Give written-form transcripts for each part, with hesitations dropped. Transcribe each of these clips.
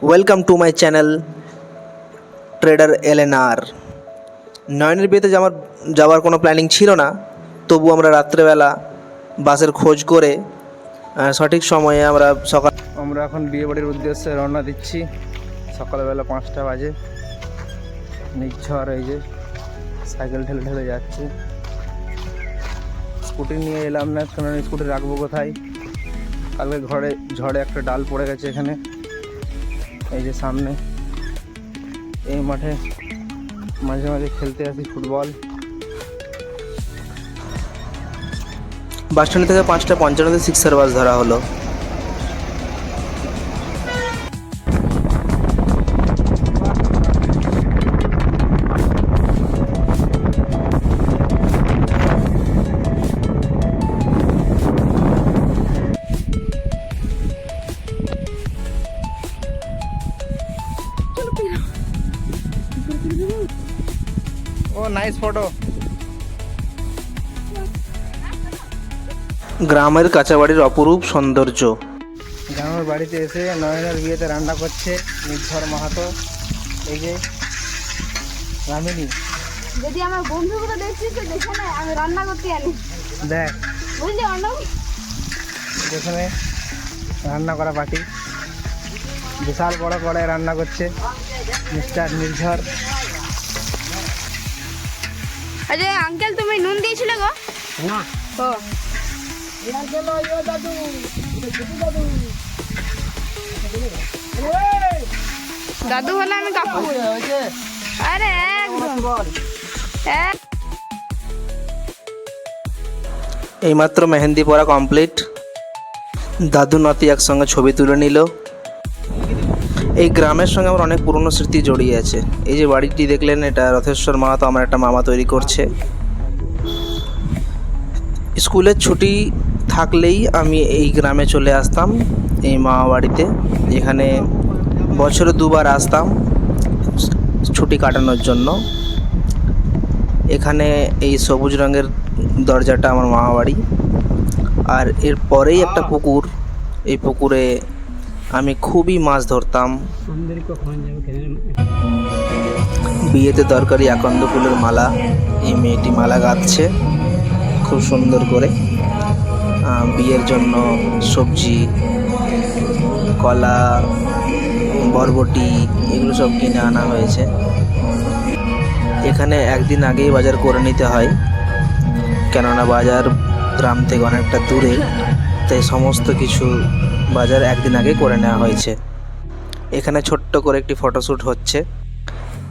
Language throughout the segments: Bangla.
Welcome to my channel trader LNR. নয়নের বিয়েতে যাওয়ার কোনো প্ল্যানিং ছিল না, তবু আমরা রাত্রেবেলা বাসের খোঁজ করে সঠিক সময়ে আমরা এখন বিয়ে বাড়ির উদ্দেশ্যে রওনা দিচ্ছি। সকালবেলা 5টা বাজে। নিঝড় এই যে সাইকেল ঠেলে ঠেলে যাচ্ছে। স্কুটি নিয়ে এলাম না, কারণ স্কুটি রাখবো কোথায়? কালকে ঝড়ে একটা ডাল পড়ে গেছে এখানে, এই যে সামনে। এই মাঠে মাঝে মাঝে খেলতে আসি ফুটবল। বাস স্ট্যান্ড থেকে 5:55 6-এর বাস ধরা হলো। ও নাইস ফটো। গ্রামের কাঁচা বাড়ির অপরূপ সৌন্দর্য। গ্রামের বাড়িতে এসে নয়নের বিয়েতে রান্না করছে নিঝড় মাহাতো। এই যে রামিনী, যদি আমার বন্ধুগুলো দেখছিস তো দেখে না, আমি রান্না করতে জানি। দেখ বুঝলি অনব, যেখানে রান্না করা পার্টি, বিশাল বড় কড়াই রান্না করছে মিস্টার নির্ঝর। আরে আঙ্কেল, তুমি নুন দিয়েছিলে গো? না ও দাদু হলে আমি কাকু। আরে এইমাত্র মেহেন্দি পরা কমপ্লিট। দাদু নাতি একসঙ্গে ছবি তুলে নিল। এই গ্রামের সঙ্গে আমার অনেক পুরনো স্মৃতি জড়িয়ে আছে। এই যে বাড়িটি দেখলেন, এটা রথেশ্বর মাহাতো আমার একটা মামা তৈরি করছে। স্কুলের ছুটি থাকলেই আমি এই গ্রামে চলে আসতাম, এই মামা বাড়িতে। এখানে বছরে 2বার আসতাম ছুটি কাটানোর জন্য। এখানে এই সবুজ রঙের দরজাটা আমার মামা বাড়ি। আর এর পরেই একটা পুকুর। এই পুকুরে আমি খুবই মাছ ধরতাম। বিয়েতে দরকারি আকন্দ ফুলের মালা এই মেয়েটি মালা গাঁথছে খুব সুন্দর করে। বিয়ের জন্য সবজি, কলা, বরবটি এগুলো সব কিনে আনা হয়েছে। এখানে একদিন আগেই বাজার করে নিতে হয়, কেননা বাজার গ্রাম থেকে অনেকটা দূরে, তাই সমস্ত কিছু বাজার একদিন আগে করে নেওয়া হয়েছে। এখানে ছোট্ট করে একটি ফটোশ্যুট হচ্ছে।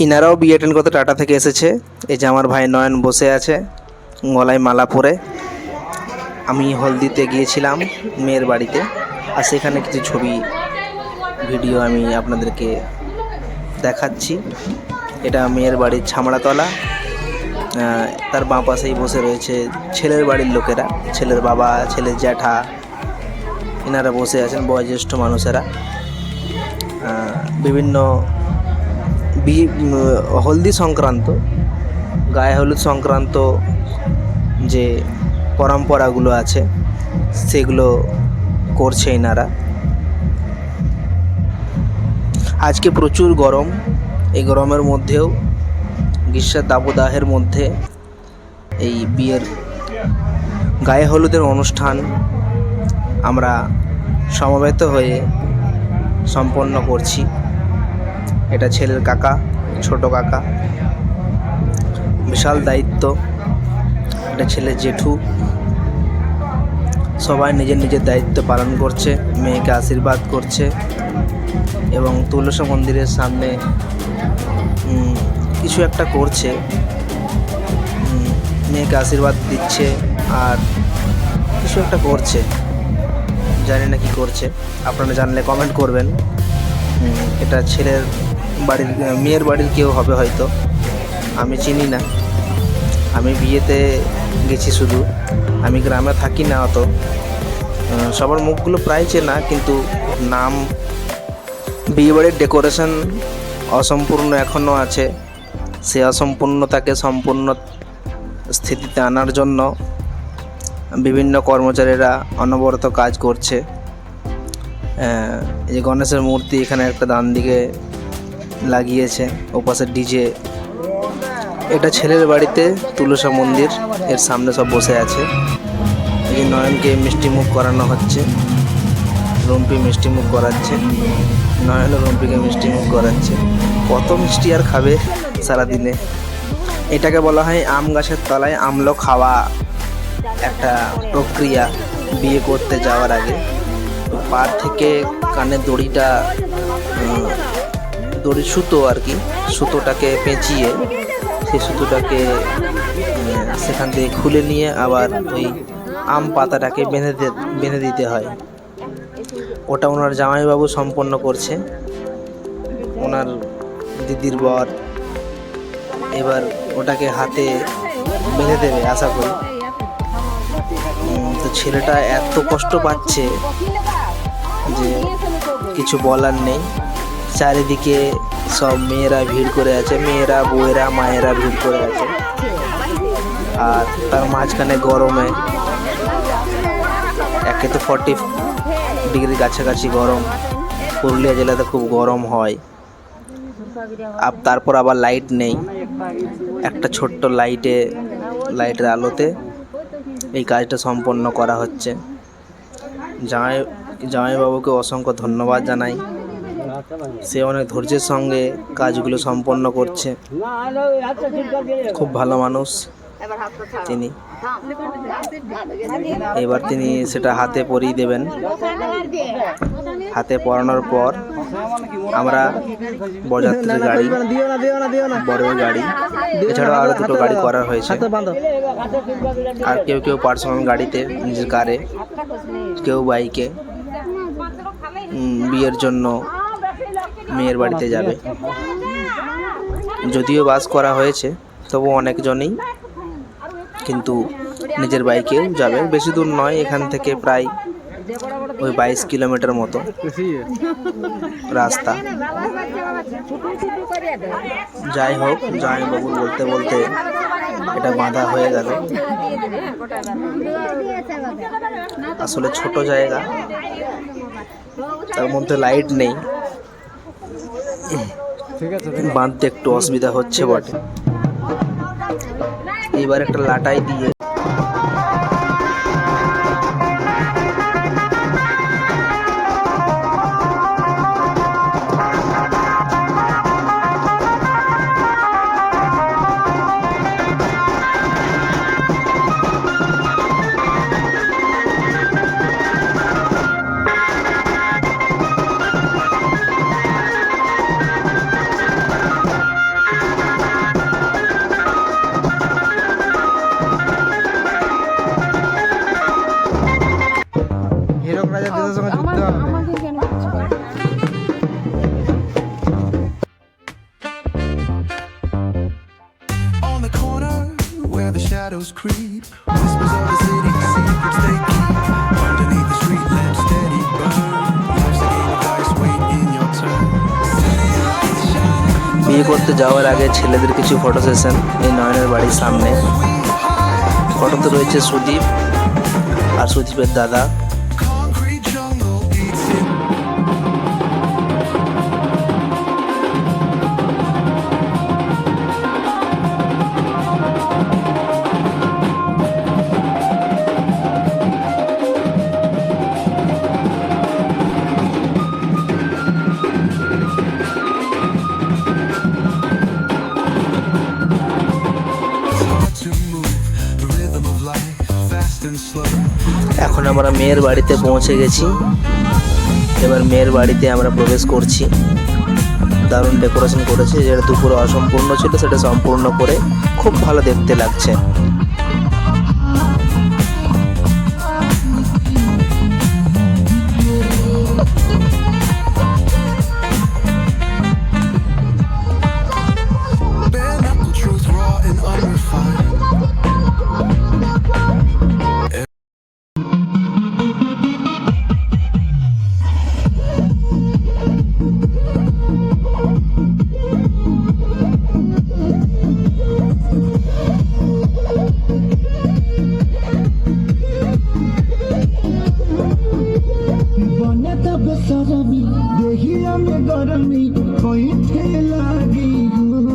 ইনারাও বিয়ে অ্যাটেন্ড করতে টাটা থেকে এসেছে। এই যে আমার ভাই নয়ন বসে আছে গলায় মালা পরে। আমি হলদিতে গিয়েছিলাম মেয়ের বাড়িতে, আর সেখানে কিছু ছবি ভিডিও আমি আপনাদেরকে দেখাচ্ছি। এটা মেয়ের বাড়ির ছামড়াতলা। তার বাঁ পাশেই বসে রয়েছে ছেলের বাড়ির লোকেরা, ছেলের বাবা, ছেলের জ্যাঠা, এনারা বসে আছেন, বয়োজ্যেষ্ঠ মানুষেরা। বিভিন্ন হলদি সংক্রান্ত, গায়ে হলুদ সংক্রান্ত যে পরম্পরাগুলো আছে সেগুলো করছে এনারা। আজকে প্রচুর গরম। এই গরমের মধ্যেও, গ্রীষ্মের দাবদাহের মধ্যে এই বিয়ের গায়ে হলুদের অনুষ্ঠান আমরা সমবেত হয়ে সম্পন্ন করছি। এটা ছেলের কাকা, ছোট কাকা, বিশাল দায়িত্ব। এটা ছেলের জেঠু, সবাই নিজের নিজের দায়িত্ব পালন করছে, মেয়েকে আশীর্বাদ করছে। এবং তুলসী মন্দিরের সামনে কিছু একটা করছে, মেয়েকে আশীর্বাদ দিচ্ছে আর কিছু একটা করছে, জানি না কি করছে। আপনারা জানলে কমেন্ট করবেন। এটা ছেলের বাড়ির, মেয়ের বাড়ির কেউ হবে হয়তো, আমি চিনি না। আমি বিয়েতে গেছি শুধু, আমি গ্রামে থাকি না অত। সবার মুখগুলো প্রায় চেনা, কিন্তু নাম। বিয়েবাড়ির ডেকোরেশন অসম্পূর্ণ এখনও আছে। সে অসম্পূর্ণতাকে সম্পূর্ণ স্থিতিতে আনার জন্য বিভিন্ন কর্মচারীরা অনবরত কাজ করছে। এই যে গণেশের মূর্তি এখানে একটা ডান দিকে লাগিয়েছে, ওপাশে ডিজে। এটা ছেলের বাড়িতে তুলসা মন্দির, এর সামনে সব বসে আছে। এই যে নয়নকে মিষ্টি মুখ করানো হচ্ছে, রুম্পি মিষ্টি মুখ করাচ্ছে, নয়ন রুম্পিকে মিষ্টি মুখ করাচ্ছে। কত মিষ্টি আর খাবে সারাদিনে। এটাকে বলা হয় আম গাছের তলায় আমলো খাওয়া, একটা প্রক্রিয়া বিয়ে করতে যাওয়ার আগে। পা থেকে কানের দড়িটা, দড়ি সুতো আর কি, সুতোটাকে পেঁচিয়ে সেই সুতোটাকে সেখান থেকে খুলে নিয়ে আবার ওই আম পাতাটাকে বেঁধে দিতে হয়। ওটা ওনার জামাইবাবু সম্পন্ন করছে, ওনার দিদির বর। এবার ওটাকে হাতে বেঁধে দেবে আশা করি। তো ছেলেটা এত কষ্ট পাচ্ছে যে কিছু বলার নেই। চারিদিকে সব মেয়েরা ভিড় করে আছে, মেয়েরা, বউয়েরা, মায়েরা ভিড় করে আছে। আর তার মাঝখানে গরমে, একে তো 40 ডিগ্রি কাছাকাছি গরম, পুরুলিয়া জেলাতে খুব গরম হয়। তারপর আবার লাইট নেই, একটা ছোট্ট লাইটের আলোতে এই কাজটা সম্পন্ন করা হচ্ছে। জামাইবাবুকে অসংখ্য ধন্যবাদ জানাই, সে অনেক ধৈর্যের সঙ্গে কাজগুলো সম্পন্ন করছে। খুব ভালো মানুষ তিনি। এবার তিনি সেটা হাতে পরিয়ে দেবেন। হাতে পরানোর পর আমরা বরযাত্রীর গাড়ি, বড়ের গাড়ি, এছাড়াও আরও দুটো গাড়ি করা হয়েছে। আর কেউ কেউ পার্সোনাল গাড়িতে, নিজের কারে, কেউ বাইকে বিয়ের জন্য মেয়ের বাড়িতে যাবে। যদিও বাস করা হয়েছে, তবু অনেকজনই কিন্তু নিজের বাইকেও যাবে। বেশি দূর নয়, এখান থেকে প্রায় ওই 22 কিলোমিটার মতো রাস্তা। যাই হোক, জামাইবাবু বলতে বলতে এটা বাঁধা হয়ে গেল। আসলে ছোট জায়গা, তার মধ্যে লাইট নেই, বাঁধতে একটু অসুবিধা হচ্ছে বটে। এবার একটা লাটাই দিয়ে হীরক রাজা দেশের সঙ্গে যুদ্ধ হবে। আমাকে কেন কিছু করে? On the corner where the shadows creep, whispers of the city, secrets they keep. Underneath the street lamp, steady burn. Life's a game of dice, wait in your turn. বিয়ে করতে যাওয়ার আগে ছেলেদের কিছু ফটো সেশন এই নয়নের বাড়ির সামনে। ফটোতে রয়েছে সুদীপ আর সুদীপের দাদা। Concrete jungle eats it. Hard to move, the rhythm of life, fast and slow. এখন আমরা মেয়ের বাড়িতে পৌঁছে গেছি। এবার মেয়ের বাড়িতে আমরা প্রবেশ করছি। দারুণ ডেকোরেশন করেছে, যেটা দুপুরে অসম্পূর্ণ ছিল সেটা সম্পূর্ণ করে খুব ভালো দেখতে লাগছে। Bare knuckle truth, raw and unrefined. गरमी बैठे लागी हो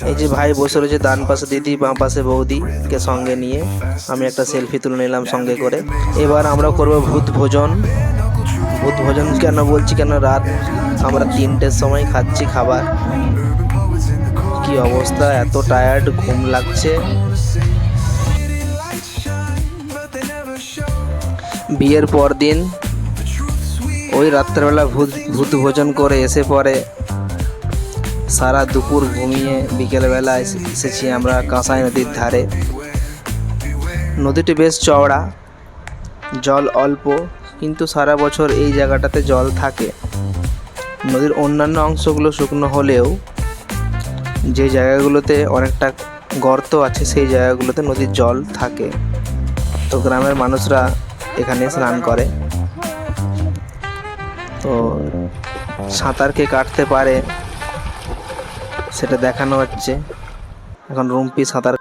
এই যে ভাই বসে রয়েছে, ডান পাশে দিদি, বাঁ পাশে বৌদিকে সঙ্গে নিয়ে আমি একটা সেলফি তুলে নিলাম সঙ্গে করে। এবার আমরা করব ভূত ভোজন। ভূত ভোজন কেন বলছি, কেন রাত আমরা 3টের সময় খাচ্ছি খাবার। কি অবস্থা, এত টায়ার্ড, ঘুম লাগছে। বিয়ের পর দিন ওই রাত্রেবেলা ভূত ভোজন করে এসে পরে সারা দুপুর ঘুমিয়ে বিকেলবেলা এসেছি আমরা কাঁসাই নদীর ধারে। নদীটি বেশ চওড়া, জল অল্প, কিন্তু সারা বছর এই জায়গাটাতে জল থাকে। নদীর অন্যান্য অংশগুলো শুকনো হলেও যে জায়গাগুলোতে অনেকটা গর্ত আছে সেই জায়গাগুলোতে নদীর জল থাকে। তো গ্রামের মানুষরা এখানে স্নান করে। তো সাঁতার কে কাটতে পারে সেটা দেখানো হচ্ছে। এখন রুম্পি সাঁতার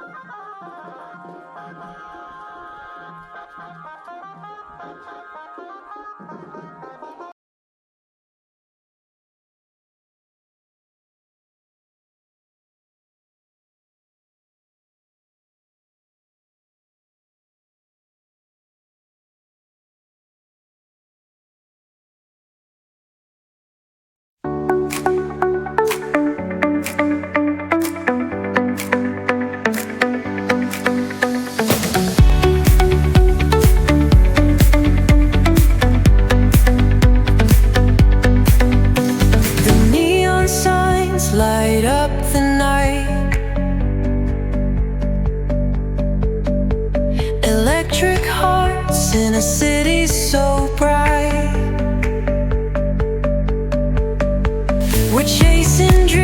The neon signs light up the night. Electric hearts in a city so bright. We're chasing dreams.